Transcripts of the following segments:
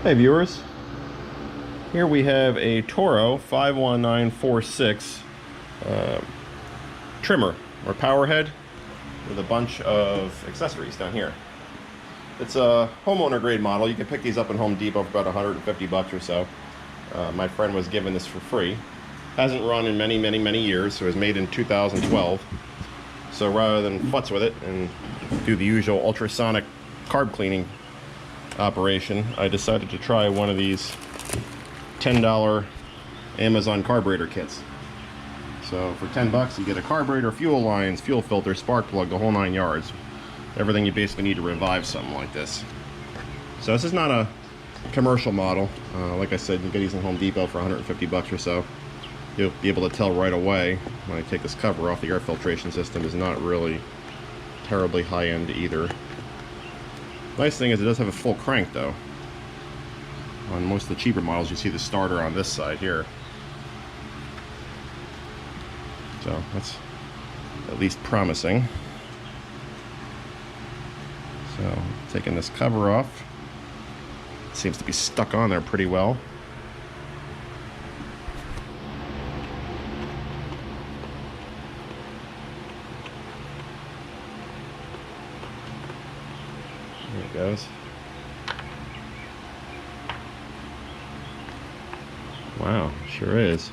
Hey viewers, here we have a Toro 51946 trimmer or power head with a bunch of accessories down here. It's a homeowner grade model. You can pick these up in Home Depot for about 150 bucks or so. My friend was given this for free. Hasn't run in many years, so it was made in 2012. So rather than futz with it and do the usual ultrasonic carb cleaning operation, I decided to try one of these $10 Amazon carburetor kits. So for 10 bucks you get a carburetor, fuel lines, fuel filter, spark plug, the whole 9 yards. Everything you basically need to revive something like this. So this is not a commercial model. Like I said, you can get these in Home Depot for 150 bucks or so. You'll be able to tell right away when I take this cover off, the air filtration system is not really terribly high-end either. Nice thing is it does have a full crank though. On most of the cheaper models you see the starter on this side here. So that's at least promising. So taking this cover off. It seems to be stuck on there pretty well. There it goes. Wow, sure is.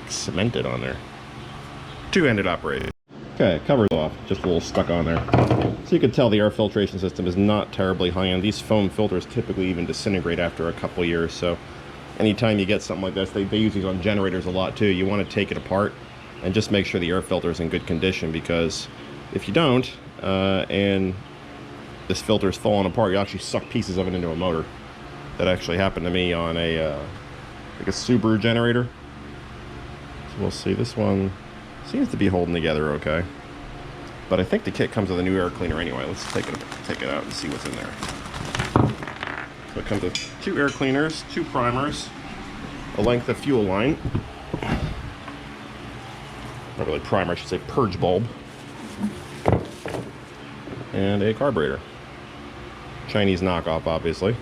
It's cemented on there. Two-handed operated. Okay, cover's off. Just a little stuck on there. So you can tell the air filtration system is not terribly high-end. These foam filters typically even disintegrate after a couple years. So anytime you get something like this, they use these on generators a lot too. You want to take it apart and just make sure the air filter is in good condition, because if you don't, and this filter is falling apart, you actually suck pieces of it into a motor. That actually happened to me on a like a Subaru generator. So we'll see. This one seems to be holding together okay, but I think the kit comes with a new air cleaner anyway. Let's take it out and see what's in there. So it comes with 2 air cleaners, 2 primers, a length of fuel line, not really primer, I should say purge bulb, and a carburetor. Chinese knockoff, obviously.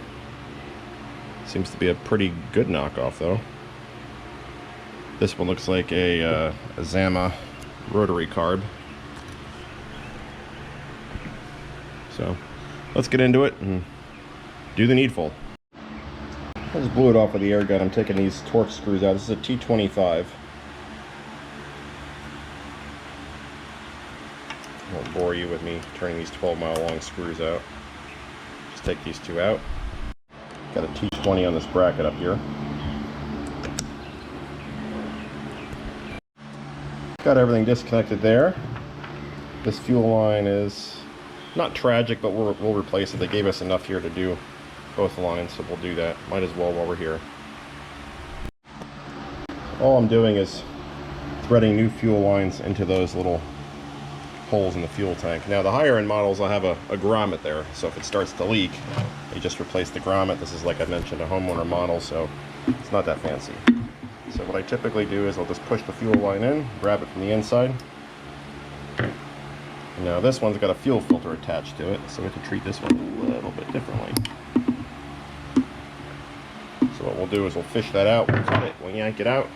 Seems to be a pretty good knockoff though. This one looks like a Zama rotary carb. So let's get into it and do the needful. I just blew it off with the air gun. I'm taking these torque screws out. This is a T25. I won't bore you with me turning these 12-mile long screws out. Just take these 2 out. Got a T20 on this bracket up here. Got everything disconnected there. This fuel line is not tragic, but we'll replace it. They gave us enough here to do both lines, so we'll do that. Might as well while we're here. All I'm doing is threading new fuel lines into those little holes in the fuel tank. Now the higher end models will have a grommet there, so if it starts to leak, you just replace the grommet. This is, like I mentioned, a homeowner model, so it's not that fancy. So what I typically do is I'll just push the fuel line in, grab it from the inside. Now this one's got a fuel filter attached to it, so we have to treat this one a little bit differently. So what we'll do is we'll fish that out, we'll cut it, we'll yank it out.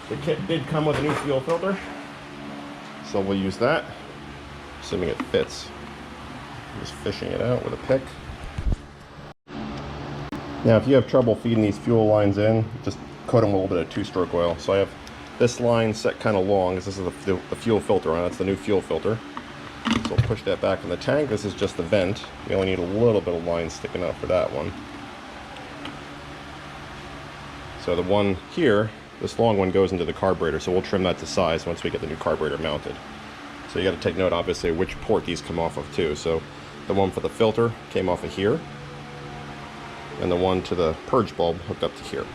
The kit did come with a new fuel filter, so we'll use that, assuming it fits. Just fishing it out with a pick. Now if you have trouble feeding these fuel lines in, just coat them with a little bit of 2-stroke oil. So I have this line set kind of long, because this is the fuel filter on it. That's the new fuel filter. So we'll push that back in the tank. This is just the vent. We only need a little bit of line sticking out for that one. So the one here, this long one, goes into the carburetor, so we'll trim that to size once we get the new carburetor mounted. So you got to take note, obviously, which port these come off of too. So the one for the filter came off of here, and the one to the purge bulb hooked up to here.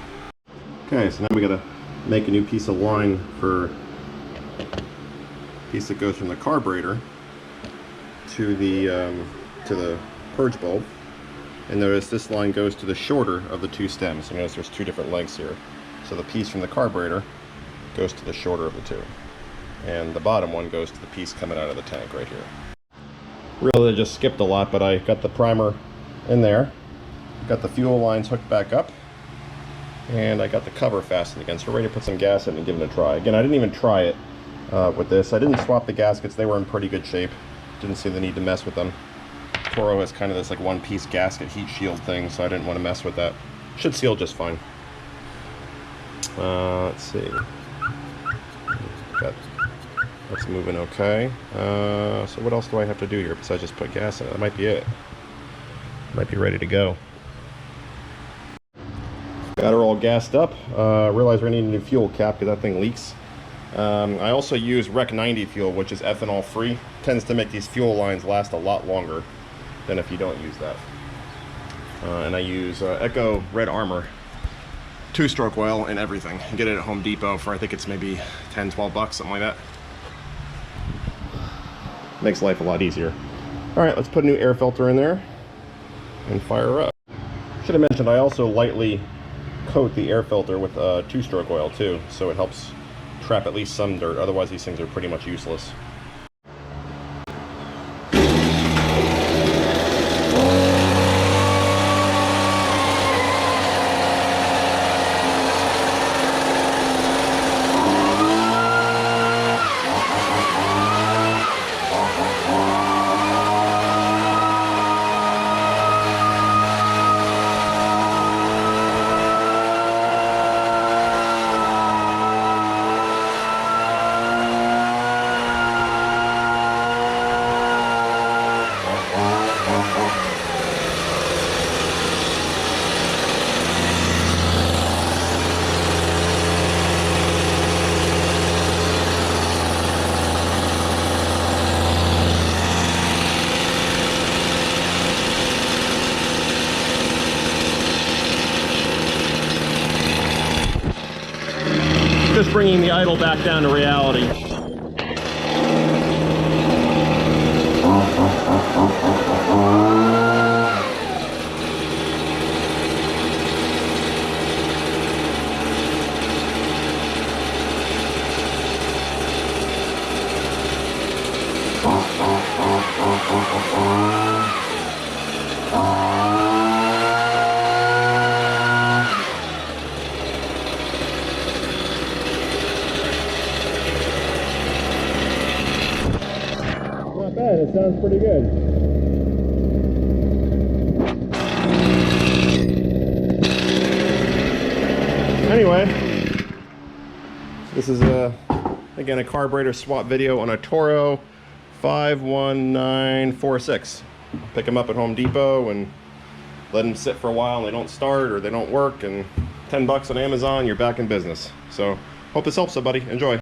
Okay, so now we got to make a new piece of line for piece that goes from the carburetor to the purge bulb. And notice this line goes to the shorter of the 2 stems. You notice there's 2 different lengths here. So the piece from the carburetor goes to the shorter of the 2. And the bottom one goes to the piece coming out of the tank right here. Really just skipped a lot, but I got the primer in there. Got the fuel lines hooked back up. And I got the cover fastened again, so we're ready to put some gas in and give it a try. Again, I didn't even try it with this. I didn't swap the gaskets. They were in pretty good shape. Didn't see the need to mess with them. Toro has kind of this like one-piece gasket heat shield thing, so I didn't want to mess with that. Should seal just fine. Let's see. That's moving okay. So what else do I have to do here besides just put gas in it? That might be it. Might be ready to go. Got her all gassed up. Realized we need a new fuel cap because that thing leaks. I also use Rec 90 fuel, which is ethanol free. Tends to make these fuel lines last a lot longer than if you don't use that. And I use Echo Red Armor 2-stroke oil and everything. You get it at Home Depot for I think it's maybe 10, 12 bucks, something like that. Makes life a lot easier. Alright, let's put a new air filter in there and fire her up. Should have mentioned I also lightly coat the air filter with 2-stroke oil too, so it helps trap at least some dirt. Otherwise these things are pretty much useless. Just bringing the idle back down to reality. Not bad, it sounds pretty good. Anyway, this is again a carburetor swap video on a Toro 51946. Pick them up at Home Depot and let them sit for a while and they don't start or they don't work, and 10 bucks on Amazon, you're back in business. So hope this helps somebody. Enjoy.